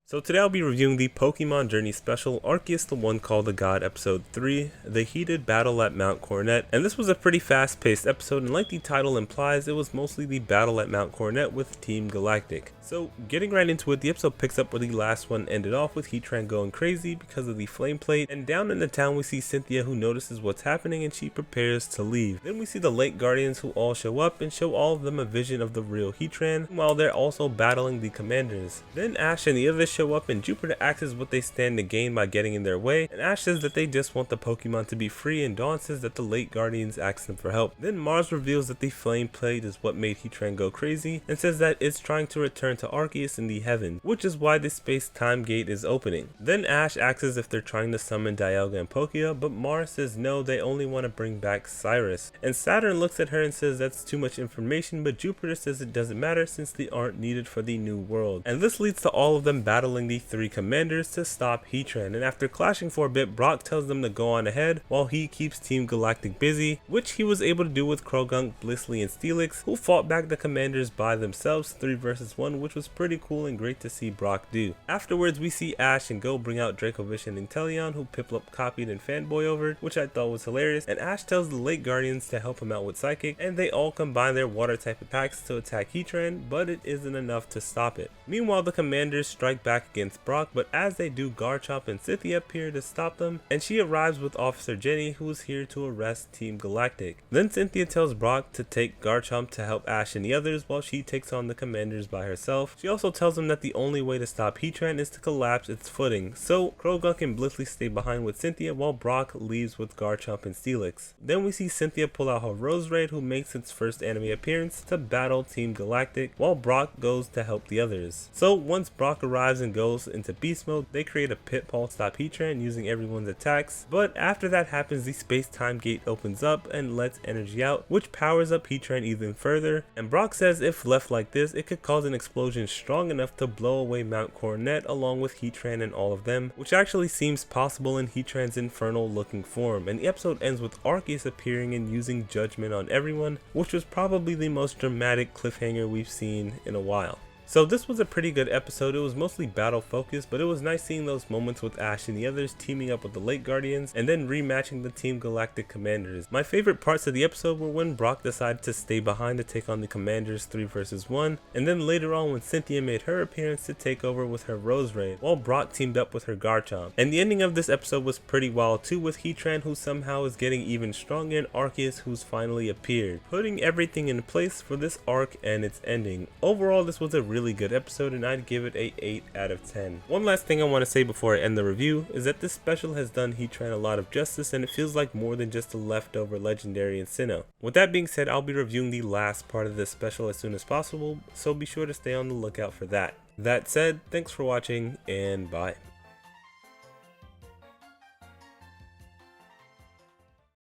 So today I'll be reviewing the Pokemon Journey Special, Arceus the One Called the God Episode 3, The Heated Battle at Mount Coronet, and this was a pretty fast-paced episode, and like the title implies, it was mostly the battle at Mount Coronet with Team Galactic. So getting right into it, the episode picks up where the last one ended off with Heatran going crazy because of the flame plate, and down in the town we see Cynthia who notices what's happening and she prepares to leave. Then we see the Lake Guardians who all show up and show all of them a vision of the real Heatran, while they're also battling the Commanders. Then Ash and the others show up and Jupiter asks what they stand to gain by getting in their way, and Ash says that they just want the Pokemon to be free, and Dawn says that the Lake Guardians ask them for help. Then Mars reveals that the flame plate is what made Heatran go crazy and says that it's trying to return to Arceus in the heaven, which is why the space-time gate is opening. Then Ash asks if they're trying to summon Dialga and Palkia, but Mars says no, they only want to bring back Cyrus. And Saturn looks at her and says that's too much information, but Jupiter says it doesn't matter since they aren't needed for the new world. And this leads to all of them battling the three commanders to stop Heatran, and after clashing for a bit, Brock tells them to go on ahead while he keeps Team Galactic busy, which he was able to do with Croagunk, Blissey, and Steelix, who fought back the commanders by themselves 3 versus 1, which was pretty cool and great to see Brock do. Afterwards, we see Ash and Go bring out Dracovish and Inteleon, who Piplup copied and fanboy over, which I thought was hilarious, and Ash tells the Lake Guardians to help him out with Psychic, and they all combine their water type attacks to attack Heatran, but it isn't enough to stop it. Meanwhile, the commanders strike back against Brock, but as they do, Garchomp and Cynthia appear to stop them, and she arrives with Officer Jenny, who is here to arrest Team Galactic. Then Cynthia tells Brock to take Garchomp to help Ash and the others while she takes on the commanders by herself. She also tells them that the only way to stop Heatran is to collapse its footing, so Croagunk and Blissey stay behind with Cynthia while Brock leaves with Garchomp and Steelix. Then we see Cynthia pull out her Roserade, who makes its first anime appearance, to battle Team Galactic, while Brock goes to help the others. So once Brock arrives and goes into beast mode, they create a pitfall to stop Heatran using everyone's attacks, but after that happens, the space-time gate opens up and lets energy out, which powers up Heatran even further, and Brock says if left like this, it could cause an explosion strong enough to blow away Mount Coronet along with Heatran and all of them, which actually seems possible in Heatran's Infernal looking form, and the episode ends with Arceus appearing and using Judgement on everyone, which was probably the most dramatic cliffhanger we've seen in a while. So this was a pretty good episode. It was mostly battle focused, but it was nice seeing those moments with Ash and the others teaming up with the Lake Guardians and then rematching the Team Galactic Commanders. My favorite parts of the episode were when Brock decided to stay behind to take on the Commanders 3 versus 1, and then later on when Cynthia made her appearance to take over with her Roserade, while Brock teamed up with her Garchomp. And the ending of this episode was pretty wild too, with Heatran who somehow is getting even stronger and Arceus who's finally appeared, putting everything in place for this arc and its ending. Overall, this was a really good episode and I'd give it a 8 out of 10. One last thing I want to say before I end the review is that this special has done Heatran a lot of justice and it feels like more than just a leftover legendary in Sinnoh. With that being said, I'll be reviewing the last part of this special as soon as possible, so be sure to stay on the lookout for that. That said, thanks for watching and bye.